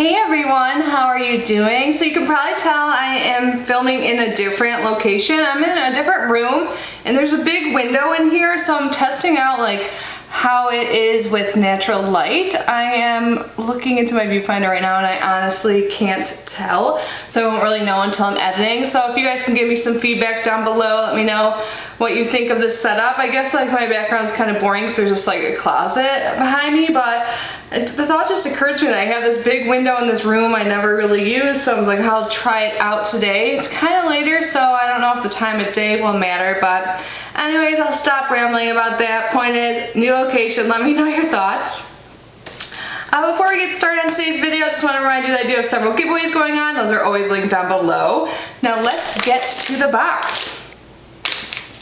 Hey everyone, how are you doing? So you can probably tell I am filming in a different location. I'm in a different room and there's a big window in here, so I'm testing out like how it is with natural light. I am looking into my viewfinder right now and I honestly can't tell, so I won't really know until I'm editing. So if you guys can give me some feedback down below, let me know what you think of this setup. I guess like my background's kind of boring because there's just like a closet behind me, but the thought just occurred to me that I have this big window in this room I never really use, so I was like, I'll try it out today. It's kind of later, so I don't know if the time of day will matter, but anyways, I'll stop rambling about that. Point is, new location, let me know your thoughts. Before we get started on today's video, I just want to remind you that I do have several giveaways going on. Those are always linked down below. Now let's get to the box.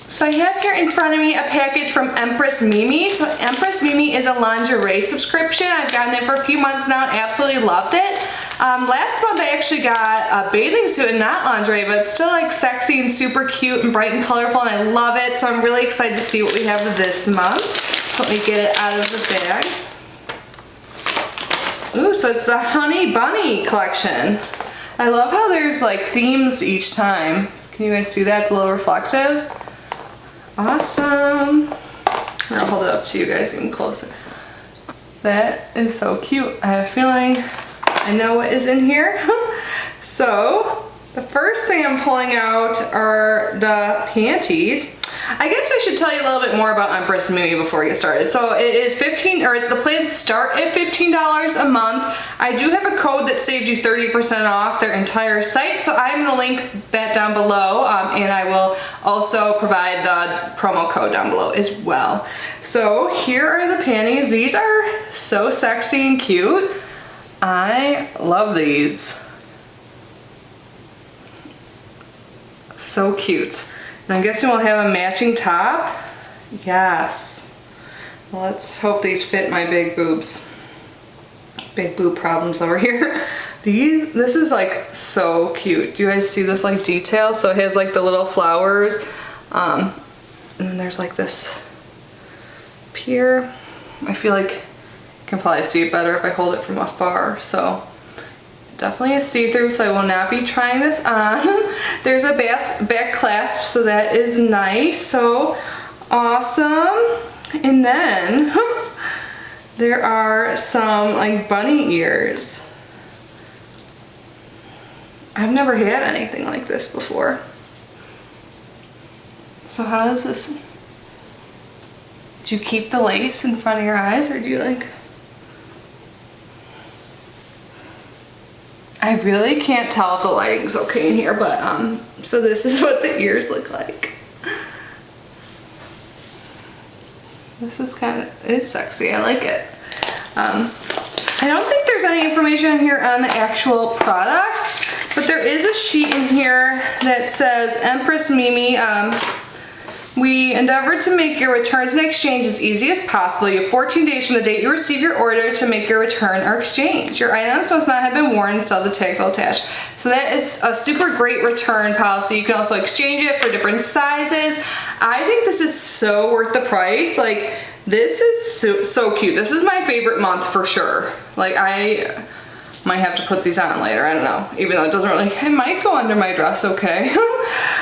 So I have here in front of me a package from Empress Mimi. So Empress Mimi is a lingerie subscription. I've gotten it for a few months now and absolutely loved it. Last month I actually got a bathing suit and not lingerie, but it's still like sexy and super cute and bright and colorful and I love it. So I'm really excited to see what we have this month. So let me get it out of the bag. Ooh, so it's the Honey Bunny collection. I love how there's like themes each time. Can you guys see that? It's a little reflective. Awesome. I'll hold it up to you guys even closer. That is so cute. I have a feeling I know what is in here. So the first thing I'm pulling out are the panties. I guess I should tell you a little bit more about Empress Mimi before we get started. So it is the plans start at $15 a month. I do have a code that saves you 30% off their entire site, so I'm gonna link that down below, and I will also provide the promo code down below as well. So here are the panties. These are so sexy and cute. I love these. So cute. And I'm guessing we'll have a matching top. Yes. Let's hope these fit my big boobs. Big boob problems over here. This is like so cute. Do you guys see this like detail? So it has like the little flowers. And then there's like this up here. I feel like you can probably see it better if I hold it from afar. So definitely a see-through, so I will not be trying this on. There's a back clasp, so that is nice. So awesome. And then there are some like bunny ears. I've never had anything like this before. So how does this, do you keep the lace in front of your eyes or do you like, I really can't tell if the lighting's okay in here, but so this is what the ears look like. This is it's sexy, I like it. I don't think there's any information in here on the actual products, but there is a sheet in here that says Empress Mimi, we endeavored to make your returns and exchange as easy as possible. You have 14 days from the date you receive your order to make your return or exchange. Your items must not have been worn and still the tags all attached. So that is a super great return policy. You can also exchange it for different sizes. I think this is so worth the price. Like, this is so cute. This is my favorite month for sure. Like, I might have to put these on later, I don't know. Even though it doesn't really, it might go under my dress, okay.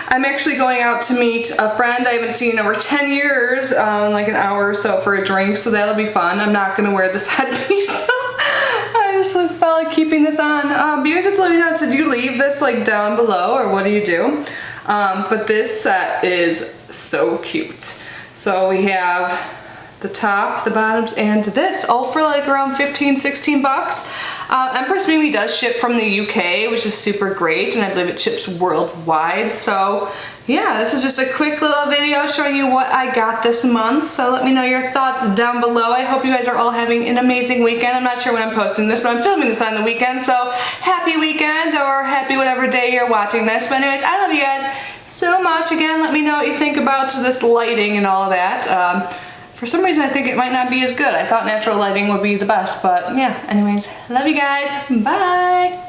I'm actually going out to meet a friend I haven't seen in over 10 years, like an hour or so for a drink, so that'll be fun. I'm not gonna wear this headpiece, so I just felt like keeping this on. But you guys have to let me know, so do you leave this like down below, or what do you do? But this set is so cute. So we have the top, the bottoms, and this, all for like around 15, 16 bucks. Empress Mimi does ship from the UK, which is super great, and I believe it ships worldwide. So yeah, this is just a quick little video showing you what I got this month. So let me know your thoughts down below. I hope you guys are all having an amazing weekend. I'm not sure when I'm posting this, but I'm filming this on the weekend, so happy weekend or happy whatever day you're watching this. But anyways, I love you guys so much. Again, let me know what you think about this lighting and all of that. For some reason, I think it might not be as good. I thought natural lighting would be the best, but yeah, anyways, love you guys. Bye.